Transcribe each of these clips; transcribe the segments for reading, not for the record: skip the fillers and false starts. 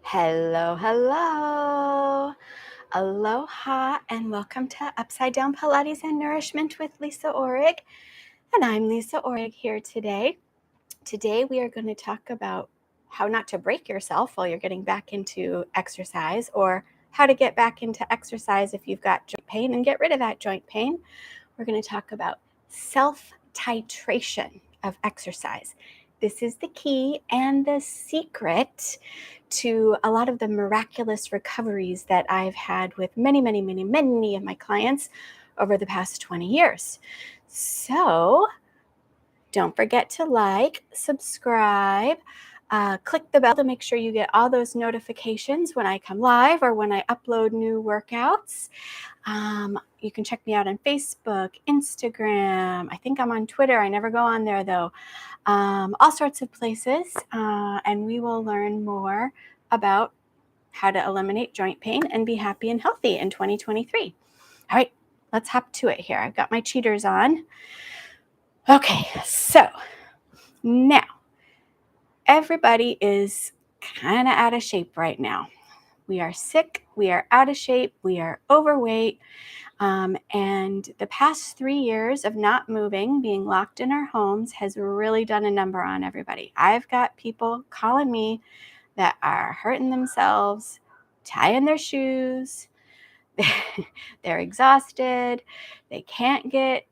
Hello, hello. Aloha, and welcome to Upside Down Pilates and Nourishment with Lisa Orrig. And I'm Lisa Orrig here today. Today we are going to talk about how not to break yourself while you're getting back into exercise, or how to get back into exercise if you've got joint pain and get rid of that joint pain. We're going to talk about self-titration of exercise. This is the key and the secret to a lot of the miraculous recoveries that I've had with many of my clients over the past 20 years. So don't forget to like, subscribe, click the bell to make sure you get all those notifications when I come live or when I upload new workouts. You can check me out on Facebook, Instagram. I think I'm on Twitter. I never go on there though. All sorts of places. And we will learn more about how to eliminate joint pain and be happy and healthy in 2023. All right, let's hop to it here. I've got my cheaters on. Okay, so now everybody is kind of out of shape right now. We are sick, we are out of shape, we are overweight. And the past 3 years of not moving, being locked in our homes, has really done a number on everybody. I've got people calling me that are hurting themselves, tying their shoes. They're exhausted. They can't get,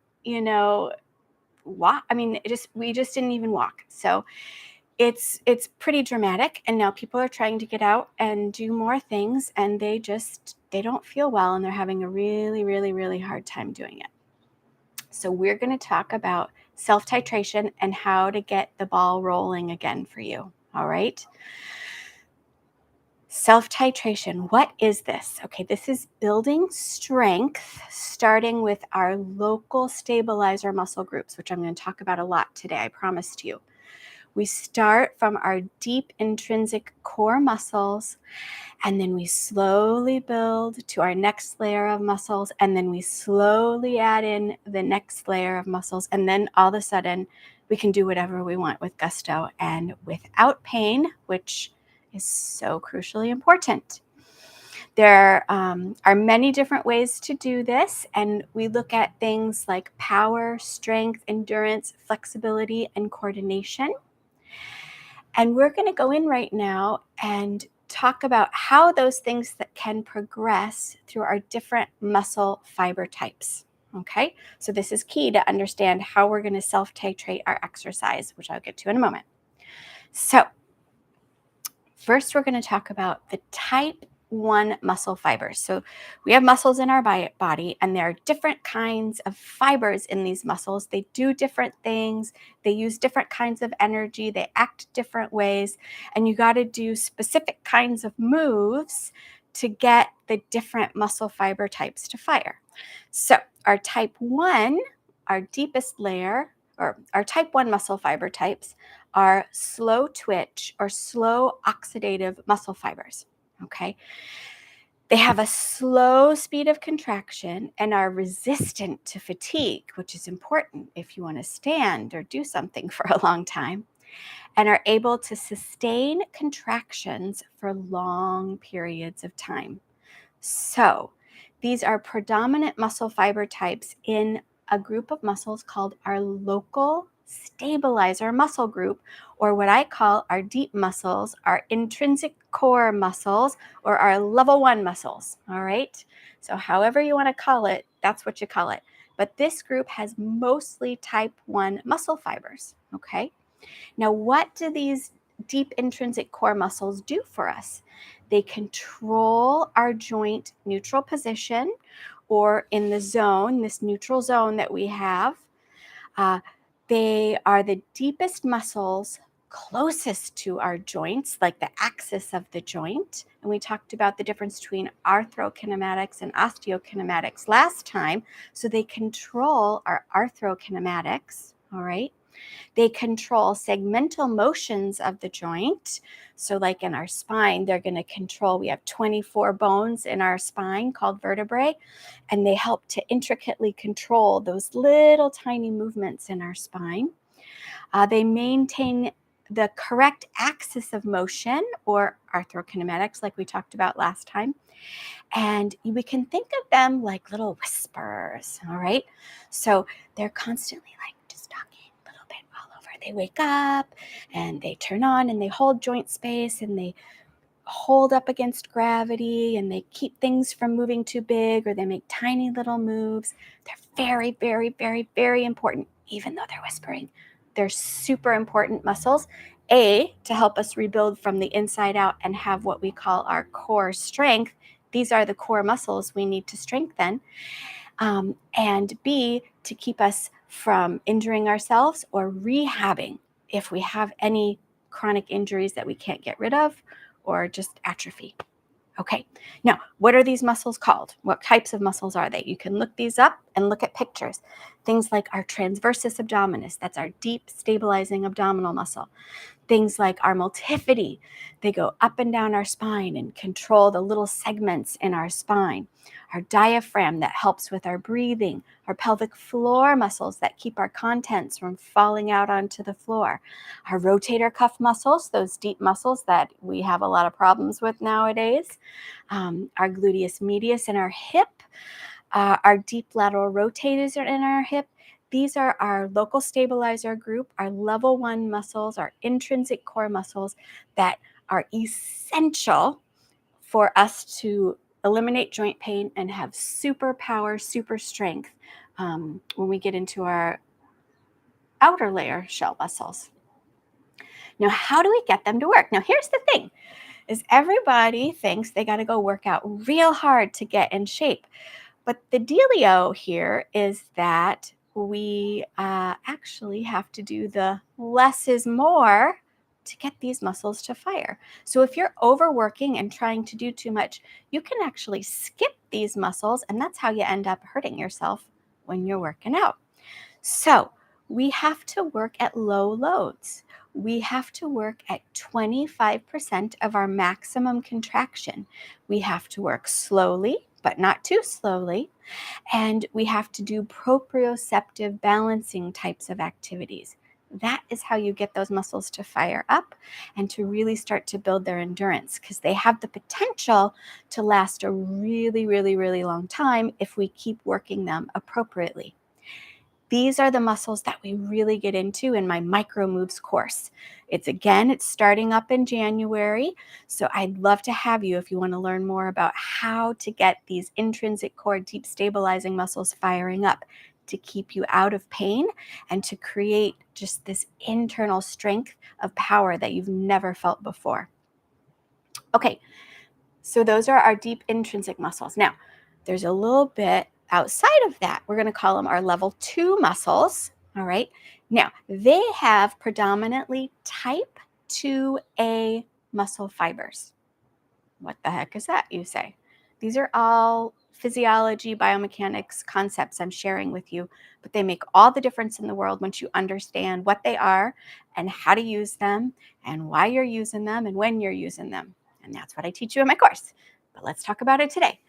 walk. I mean, we just didn't even walk. So it's pretty dramatic. And now people are trying to get out and do more things, and they don't feel well, and they're having a really hard time doing it. So we're going to talk about self-titration and how to get the ball rolling again for you. All right. Self-titration, what is this? Okay, this is building strength, starting with our local stabilizer muscle groups, which I'm going to talk about a lot today, I promised you. We start from our deep intrinsic core muscles, and then we slowly build to our next layer of muscles, and then we slowly add in the next layer of muscles, and then all of a sudden we can do whatever we want with gusto and without pain, which is so crucially important. There are many different ways to do this, and we look at things like power, strength, endurance, flexibility, and coordination. And we're going to go in right now and talk about how those things that can progress through our different muscle fiber types. Okay, so this is key to understand how we're going to self-titrate our exercise, which I'll get to in a moment. So first, we're going to talk about the type 1 muscle fibers. So we have muscles in our body, and there are different kinds of fibers in these muscles. They do different things. They use different kinds of energy. They act different ways. And you got to do specific kinds of moves to get the different muscle fiber types to fire. So our type 1, our deepest layer, or our type 1 muscle fiber types, are slow twitch or slow oxidative muscle fibers. Okay. They have a slow speed of contraction and are resistant to fatigue, which is important if you want to stand or do something for a long time, and are able to sustain contractions for long periods of time. So these are predominant muscle fiber types in a group of muscles called our local stabilizer muscle group, or what I call our deep muscles, our intrinsic core muscles, or our level 1 muscles. All right. So however you want to call it, that's what you call it. But this group has mostly type 1 muscle fibers. Okay. Now, what do these deep intrinsic core muscles do for us? They control our joint neutral position, or in the zone, this neutral zone that we have. They are the deepest muscles closest to our joints, like the axis of the joint. And we talked about the difference between arthrokinematics and osteokinematics last time. So they control our arthrokinematics, all right? They control segmental motions of the joint. So like in our spine, they're going to control, we have 24 bones in our spine called vertebrae, and they help to intricately control those little tiny movements in our spine. They maintain the correct axis of motion, or arthrokinematics, like we talked about last time. And we can think of them like little whispers, all right? So they're constantly like just talking a little bit all over. They wake up and they turn on and they hold joint space and they hold up against gravity and they keep things from moving too big, or they make tiny little moves. They're very, very, very, very important, even though they're whispering. They're super important muscles, to help us rebuild from the inside out and have what we call our core strength. These are the core muscles we need to strengthen. And B, to keep us from injuring ourselves or rehabbing if we have any chronic injuries that we can't get rid of, or just atrophy. Okay, now what are these muscles called? What types of muscles are they? You can look these up and look at pictures. Things like our transversus abdominis, that's our deep stabilizing abdominal muscle. Things like our multifidi, they go up and down our spine and control the little segments in our spine. Our diaphragm, that helps with our breathing. Our pelvic floor muscles that keep our contents from falling out onto the floor. Our rotator cuff muscles, those deep muscles that we have a lot of problems with nowadays. Our gluteus medius in our hip. Our deep lateral rotators are in our hip. These are our local stabilizer group, our level 1 muscles, our intrinsic core muscles that are essential for us to eliminate joint pain and have super power, super strength when we get into our outer layer shell muscles. Now, how do we get them to work? Now, here's the thing, is everybody thinks they got to go work out real hard to get in shape. But the dealio here is that we actually have to do the less is more to get these muscles to fire. So if you're overworking and trying to do too much, you can actually skip these muscles, and that's how you end up hurting yourself when you're working out. So we have to work at low loads. We have to work at 25% of our maximum contraction. We have to work slowly, but not too slowly. And we have to do proprioceptive balancing types of activities. That is how you get those muscles to fire up and to really start to build their endurance, because they have the potential to last a really, really, really long time if we keep working them appropriately. These are the muscles that we really get into in my micro moves course. It's starting up in January. So I'd love to have you if you want to learn more about how to get these intrinsic core deep stabilizing muscles firing up to keep you out of pain and to create just this internal strength of power that you've never felt before. Okay, so those are our deep intrinsic muscles. Now, there's a little bit outside of that. We're going to call them our level 2 muscles. All right. Now, they have predominantly type 2A muscle fibers. What the heck is that, you say? These are all physiology, biomechanics concepts I'm sharing with you, but they make all the difference in the world once you understand what they are and how to use them and why you're using them and when you're using them. And that's what I teach you in my course. But let's talk about it today.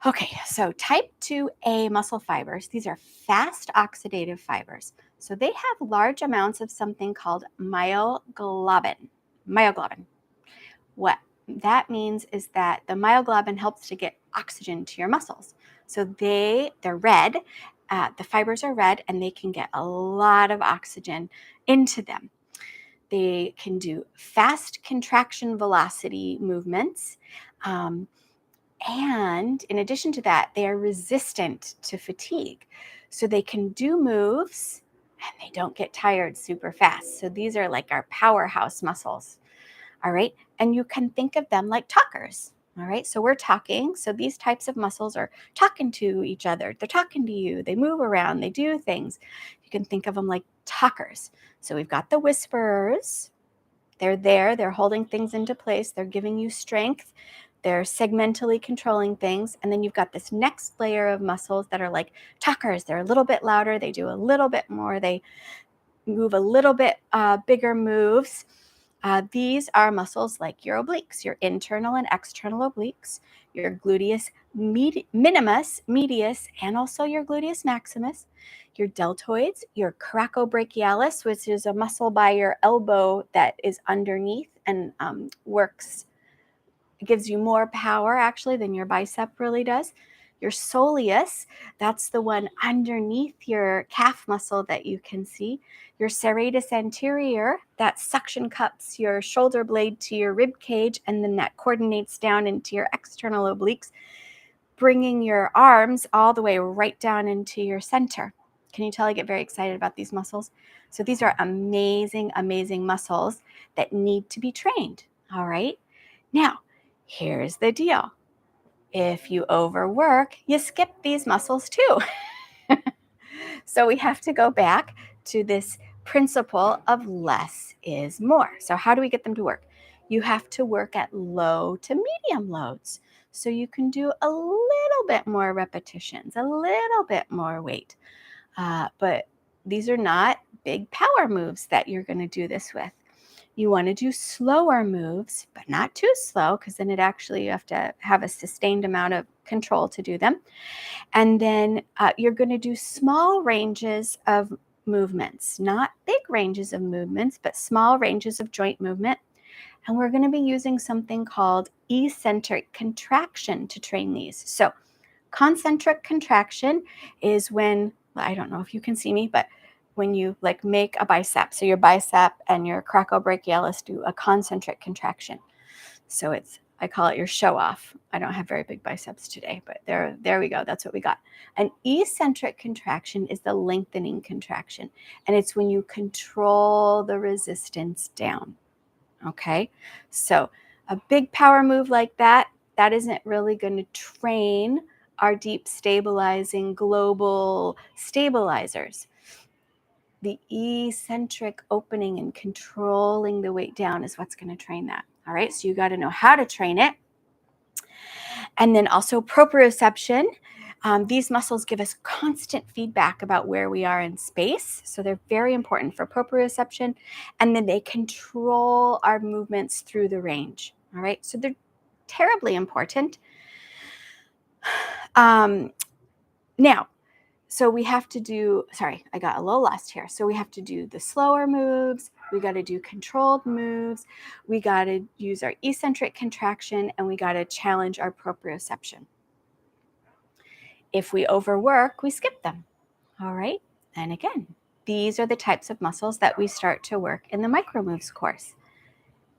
Okay, so type 2A muscle fibers, these are fast oxidative fibers. So they have large amounts of something called myoglobin. Myoglobin. What that means is that the myoglobin helps to get oxygen to your muscles. So they're red, the fibers are red, and they can get a lot of oxygen into them. They can do fast contraction velocity movements. And in addition to that, they are resistant to fatigue. So they can do moves and they don't get tired super fast. So these are like our powerhouse muscles. All right. And you can think of them like talkers. All right. So we're talking. So these types of muscles are talking to each other. They're talking to you. They move around. They do things. You can think of them like talkers. So we've got the whisperers. They're there. They're holding things into place. They're giving you strength. They're segmentally controlling things. And then you've got this next layer of muscles that are like talkers. They're a little bit louder. They do a little bit more. They move a little bit bigger moves. These are muscles like your obliques, your internal and external obliques, your gluteus minimus, medius, and also your gluteus maximus, your deltoids, your coracobrachialis, which is a muscle by your elbow that is underneath and gives you more power actually than your bicep really does. Your soleus, that's the one underneath your calf muscle that you can see. Your serratus anterior, that suction cups your shoulder blade to your rib cage, and then that coordinates down into your external obliques, bringing your arms all the way right down into your center. Can you tell I get very excited about these muscles? So these are amazing, amazing muscles that need to be trained, all right? Now, here's the deal. If you overwork, you skip these muscles too. So we have to go back to this principle of less is more. So how do we get them to work? You have to work at low to medium loads. So you can do a little bit more repetitions, a little bit more weight. But these are not big power moves that you're going to do this with. You want to do slower moves, but not too slow, because then you have to have a sustained amount of control to do them. And then you're going to do small ranges of movements, not big ranges of movements, but small ranges of joint movement. And we're going to be using something called eccentric contraction to train these. So concentric contraction is when, I don't know if you can see me, but when you like make a bicep, so your bicep and your coracobrachialis do a concentric contraction. So I call it your show off. I don't have very big biceps today, but there we go. That's what we got. An eccentric contraction is the lengthening contraction, and it's when you control the resistance down. Okay, so a big power move like that isn't really going to train our deep stabilizing global stabilizers. The eccentric opening and controlling the weight down is what's going to train that. All right, so you got to know how to train it. And then also proprioception. These muscles give us constant feedback about where we are in space. So they're very important for proprioception. And then they control our movements through the range. All right, so they're terribly important. Now, so we have to do, sorry, I got a little lost here. So we have to do the slower moves. We got to do controlled moves. We got to use our eccentric contraction, and we got to challenge our proprioception. If we overwork, we skip them. All right. And again, these are the types of muscles that we start to work in the micro moves course.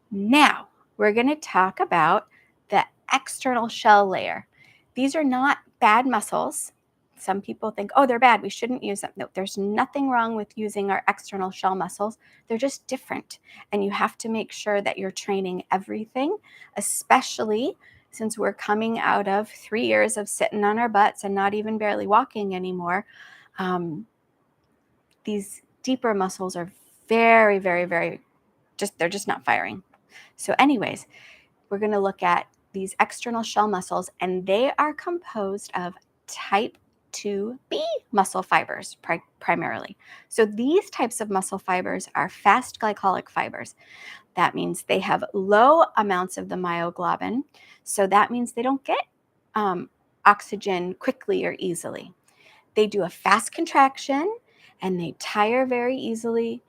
Now, we're going to talk about the external shell layer. These are not bad muscles. Some people think, oh, they're bad, we shouldn't use them. No, there's nothing wrong with using our external shell muscles. They're just different. And you have to make sure that you're training everything, especially since we're coming out of 3 years of sitting on our butts and not even barely walking anymore. These deeper muscles are very, very, very, they're just not firing. So anyways, we're going to look at these external shell muscles, and they are composed of type 2B muscle fibers primarily. So these types of muscle fibers are fast glycolic fibers. That means they have low amounts of the myoglobin. So that means they don't get oxygen quickly or easily. They do a fast contraction and they tire very easily.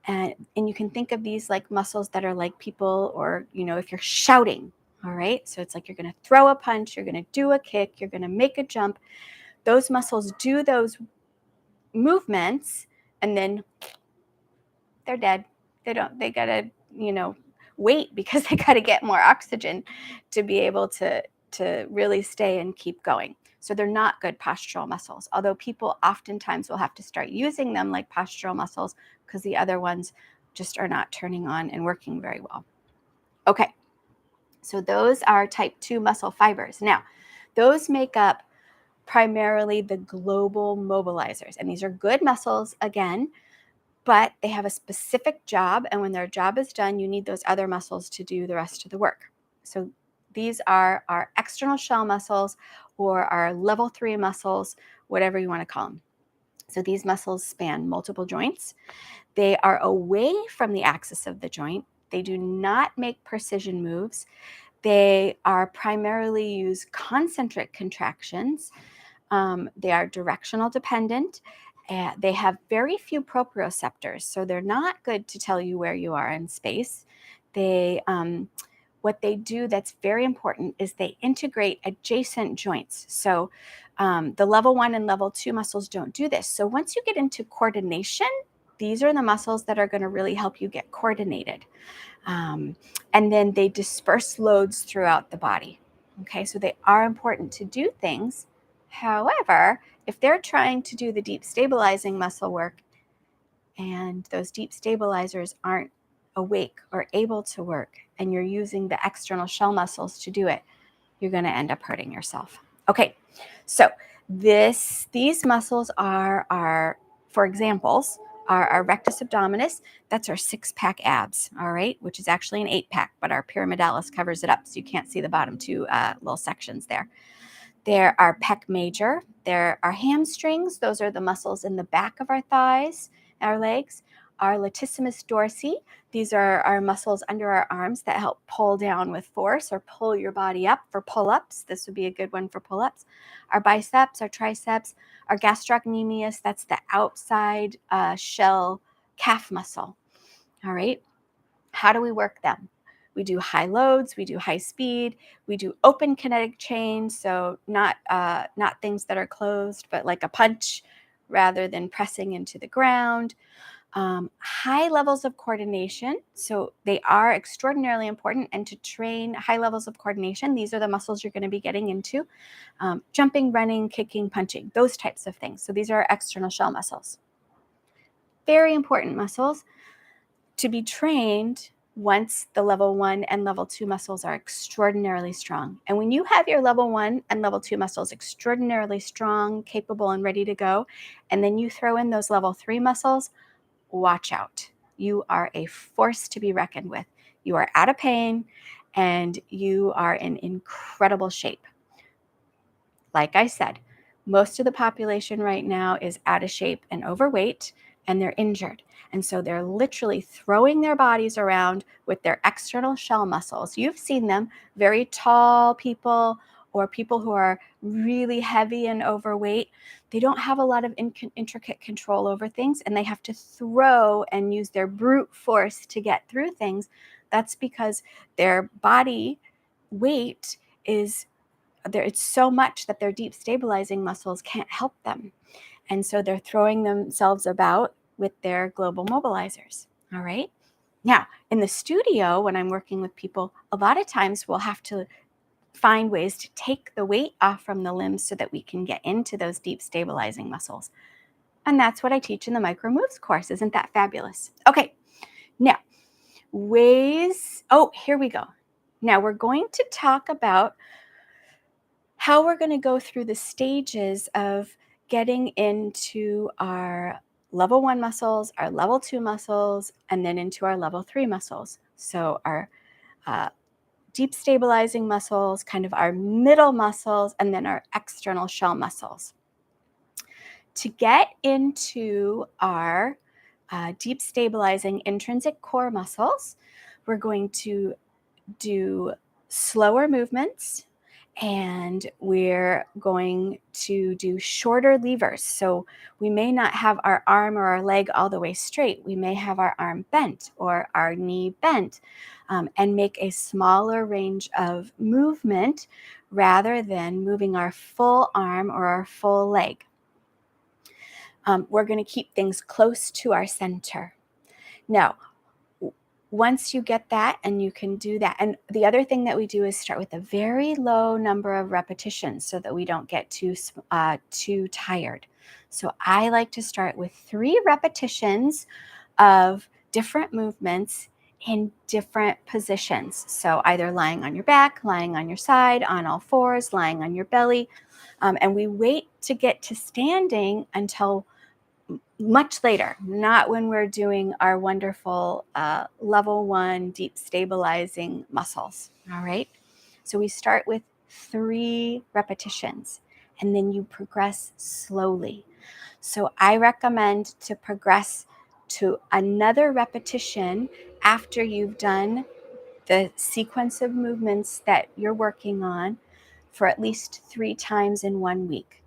And you can think of these like muscles that are like people, or, if you're shouting, all right? So it's like you're going to throw a punch, you're going to do a kick, you're going to make a jump. Those muscles do those movements and then they're dead. They got to, wait because they got to get more oxygen to be able to really stay and keep going. So they're not good postural muscles, although people oftentimes will have to start using them like postural muscles because the other ones just are not turning on and working very well. Okay, so those are type 2 muscle fibers. Now, those make up primarily the global mobilizers, and these are good muscles again, but they have a specific job, and when their job is done, you need those other muscles to do the rest of the work. So these are our external shell muscles or our level 3 muscles, whatever you want to call them. So these muscles span multiple joints. They are away from the axis of the joint. They do not make precision moves. They are primarily use concentric contractions. They are directional dependent. They have very few proprioceptors, so they're not good to tell you where you are in space. What they do that's very important is they integrate adjacent joints. So the level 1 and level 2 muscles don't do this. So once you get into coordination, these are the muscles that are going to really help you get coordinated. And then they disperse loads throughout the body. Okay, so they are important to do things. However, if they're trying to do the deep stabilizing muscle work and those deep stabilizers aren't awake or able to work, and you're using the external shell muscles to do it, you're going to end up hurting yourself. Okay, so these muscles are for examples, are our rectus abdominis. That's our 6-pack abs, all right, which is actually an 8-pack, but our pyramidalis covers it up, so you can't see the bottom two little sections there. There are pec major. There are hamstrings. Those are the muscles in the back of our thighs, our legs. Our latissimus dorsi. These are our muscles under our arms that help pull down with force or pull your body up for pull-ups. This would be a good one for pull-ups. Our biceps, our triceps, our gastrocnemius. That's the outside shell calf muscle. All right. How do we work them? We do high loads, we do high speed, we do open kinetic chains, so not things that are closed, but like a punch rather than pressing into the ground. High levels of coordination, so they are extraordinarily important. And to train high levels of coordination, these are the muscles you're going to be getting into. Jumping, running, kicking, punching, those types of things. So these are external shell muscles. Very important muscles to be trained once the level 1 and level 2 muscles are extraordinarily strong. And when you have your level 1 and level 2 muscles extraordinarily strong, capable, and ready to go, and then you throw in those level 3 muscles, watch out. You are a force to be reckoned with. You are out of pain and you are in incredible shape. Like I said, most of the population right now is out of shape and overweight, and they're injured. And so they're literally throwing their bodies around with their external shell muscles. You've seen them, very tall people or people who are really heavy and overweight. They don't have a lot of intricate control over things, and they have to throw and use their brute force to get through things. That's because their body weight is there. It's so much that their deep stabilizing muscles can't help them. And so they're throwing themselves about with their global mobilizers. All right. Now, in the studio, when I'm working with people, a lot of times we'll have to find ways to take the weight off from the limbs so that we can get into those deep stabilizing muscles. And that's what I teach in the Micro Moves course. Isn't that fabulous? Okay. Now, here we go. Now we're going to talk about how we're going to go through the stages of getting into our level 1 muscles, our level 2 muscles, and then into our level 3 muscles. So our deep stabilizing muscles, kind of our middle muscles, and then our external shell muscles. To get into our deep stabilizing intrinsic core muscles, we're going to do slower movements, and we're going to do shorter levers. So we may not have our arm or our leg all the way straight. We may have our arm bent or our knee bent, and make a smaller range of movement rather than moving our full arm or our full leg. We're going to keep things close to our center. Now, once you get that and you can do that, and the other thing that we do is start with a very low number of repetitions so that we don't get too tired. So I like to start with 3 repetitions of different movements in different positions. So either lying on your back, lying on your side, on all fours, lying on your belly. And we wait to get to standing until much later, not when we're doing our wonderful level 1 deep stabilizing muscles. All right. So we start with 3 repetitions and then you progress slowly. So I recommend to progress to another repetition after you've done the sequence of movements that you're working on for at least 3 times in 1 week.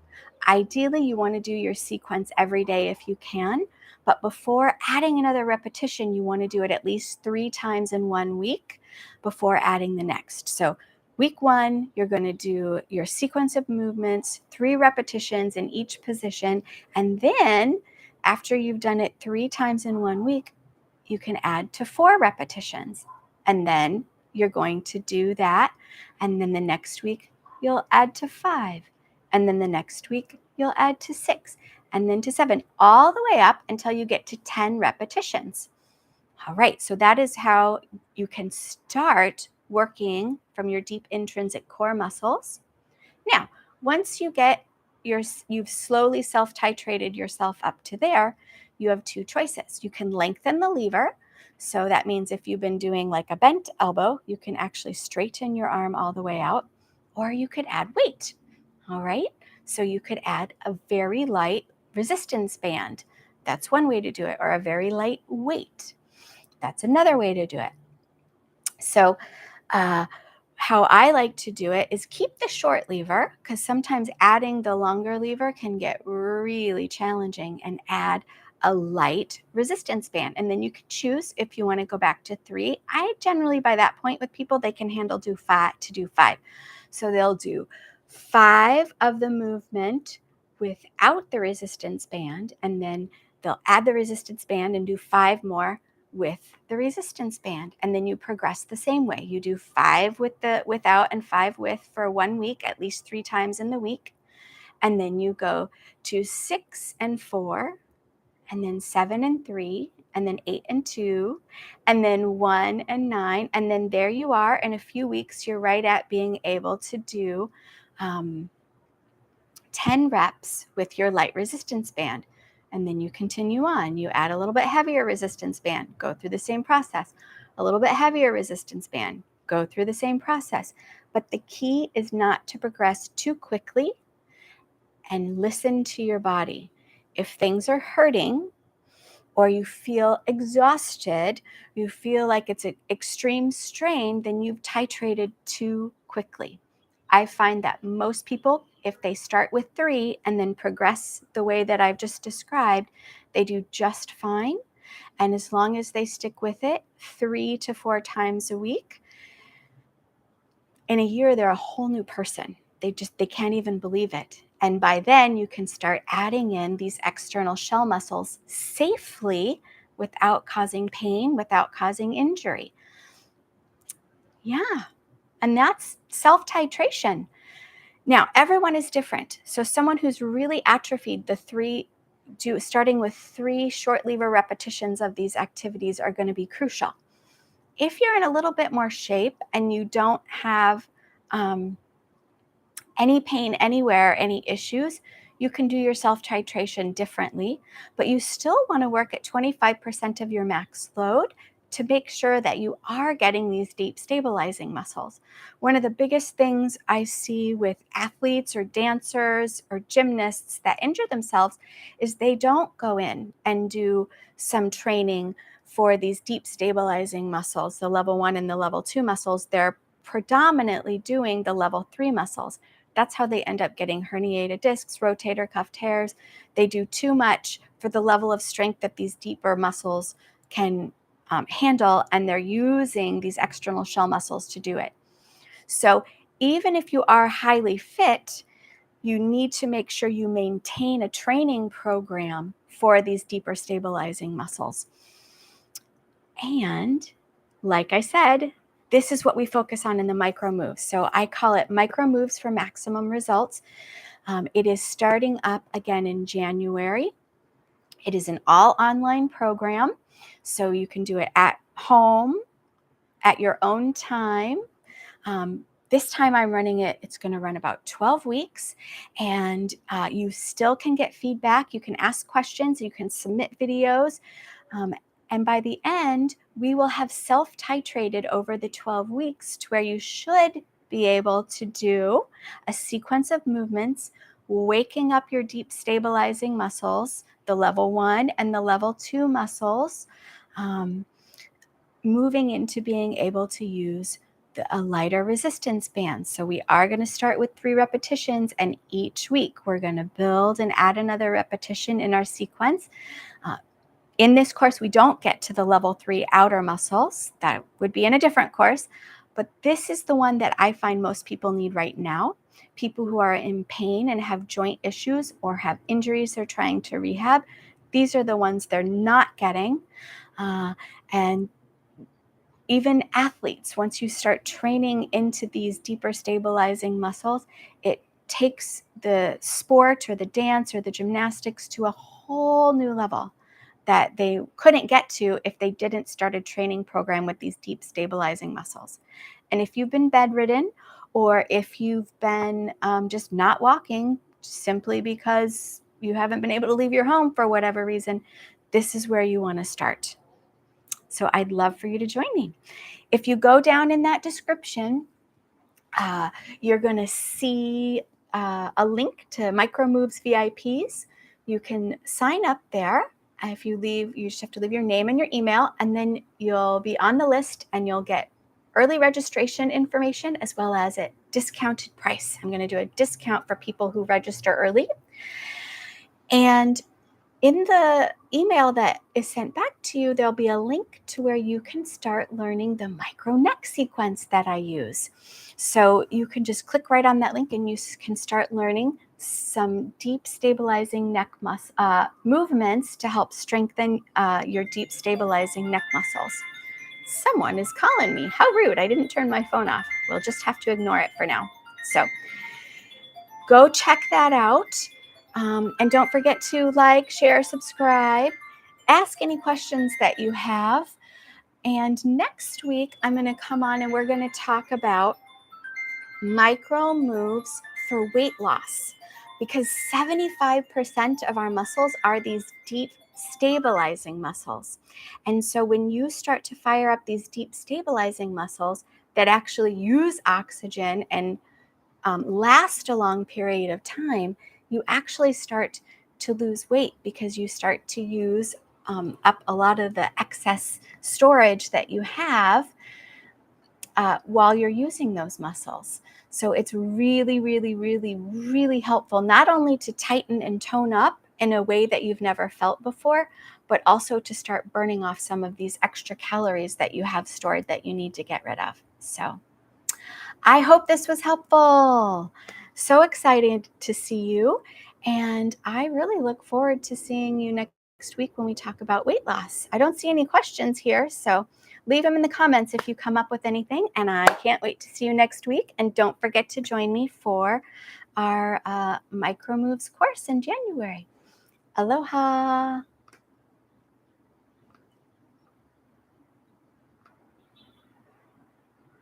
Ideally, you want to do your sequence every day if you can, but before adding another repetition, you want to do it at least 3 times in 1 week before adding the next. So week 1, you're going to do your sequence of movements, 3 repetitions in each position, and then after you've done it 3 times in 1 week, you can add to 4 repetitions. And then you're going to do that, and then the next week you'll add to 5, and then the next week you'll add to 6, and then to 7, all the way up until you get to 10 repetitions. All right, so that is how you can start working from your deep intrinsic core muscles. Now, once you get you've slowly self-titrated yourself up to there, you have 2 choices. You can lengthen the lever. So that means if you've been doing like a bent elbow, you can actually straighten your arm all the way out, or you could add weight. All right, so you could add a very light resistance band. That's one way to do it, or a very light weight. That's another way to do it. So how I like to do it is keep the short lever, because sometimes adding the longer lever can get really challenging, and add a light resistance band. And then you can choose if you want to go back to 3. I generally, by that point with people, they can handle do 5. So they'll do 5 of the movement without the resistance band, and then they'll add the resistance band and do 5 more with the resistance band. And then you progress the same way. You do 5 with the without and 5 with for 1 week, at least 3 times in the week. And then you go to 6 and 4, and then 7 and 3, and then 8 and 2, and then 1 and 9. And then there you are. In a few weeks, you're right at being able to do 10 reps with your light resistance band. And then you continue on. You add a little bit heavier resistance band, go through the same process. A little bit heavier resistance band, go through the same process. But the key is not to progress too quickly, and listen to your body. If things are hurting, or you feel exhausted, you feel like it's an extreme strain, then you've titrated too quickly. I find that most people, if they start with 3 and then progress the way that I've just described, they do just fine. And as long as they stick with it 3 to 4 times a week, in a year, they're a whole new person. They can't even believe it. And by then you can start adding in these external shell muscles safely without causing pain, without causing injury. Yeah. And that's self-titration. Now, everyone is different. So someone who's really atrophied starting with 3 short lever repetitions of these activities are going to be crucial. If you're in a little bit more shape and you don't have any pain anywhere, any issues, you can do your self-titration differently, but you still want to work at 25% of your max load to make sure that you are getting these deep stabilizing muscles. One of the biggest things I see with athletes or dancers or gymnasts that injure themselves is they don't go in and do some training for these deep stabilizing muscles, the level 1 and the level 2 muscles. They're predominantly doing the level 3 muscles. That's how they end up getting herniated discs, rotator cuff tears. They do too much for the level of strength that these deeper muscles can handle, and they're using these external shell muscles to do it. So even if you are highly fit, you need to make sure you maintain a training program for these deeper stabilizing muscles. And like I said, this is what we focus on in the micro moves. So I call it micro moves for maximum results. It is starting up again in January. It is an all online program. So you can do it at home, at your own time. This time I'm running it, it's going to run about 12 weeks, and you still can get feedback. You can ask questions, you can submit videos. And by the end, we will have self-titrated over the 12 weeks to where you should be able to do a sequence of movements, waking up your deep stabilizing muscles, the level 1 and the level 2 muscles, moving into being able to use a lighter resistance band. So we are going to start with 3 repetitions, and each week we're going to build and add another repetition in our sequence. In this course, we don't get to the level 3 outer muscles. That would be in a different course. But this is the one that I find most people need right now. People who are in pain and have joint issues or have injuries they're trying to rehab, these are the ones they're not getting. And even athletes, once you start training into these deeper stabilizing muscles, it takes the sport or the dance or the gymnastics to a whole new level that they couldn't get to if they didn't start a training program with these deep stabilizing muscles. And if you've been bedridden, or if you've been just not walking simply because you haven't been able to leave your home for whatever reason, this is where you want to start. So I'd love for you to join me. If you go down in that description, you're going to see a link to MicroMoves VIPs. You can sign up there. If you leave, you just have to leave your name and your email, and then you'll be on the list and you'll get early registration information as well as a discounted price. I'm going to do a discount for people who register early. And in the email that is sent back to you, there'll be a link to where you can start learning the micro neck sequence that I use. So you can just click right on that link and you can start learning some deep stabilizing neck movements to help strengthen your deep stabilizing neck muscles. Someone is calling me. How rude. I didn't turn my phone off. We'll just have to ignore it for now. So go check that out. And don't forget to like, share, subscribe, ask any questions that you have. And next week, I'm going to come on and we're going to talk about micro moves for weight loss, because 75% of our muscles are these deep stabilizing muscles. And so when you start to fire up these deep stabilizing muscles that actually use oxygen and last a long period of time, you actually start to lose weight because you start to use up a lot of the excess storage that you have while you're using those muscles. So it's really, really, really, really helpful, not only to tighten and tone up in a way that you've never felt before, but also to start burning off some of these extra calories that you have stored that you need to get rid of. So I hope this was helpful. So excited to see you. And I really look forward to seeing you next week when we talk about weight loss. I don't see any questions here, so leave them in the comments if you come up with anything. And I can't wait to see you next week. And don't forget to join me for our Micro Moves course in January. Aloha.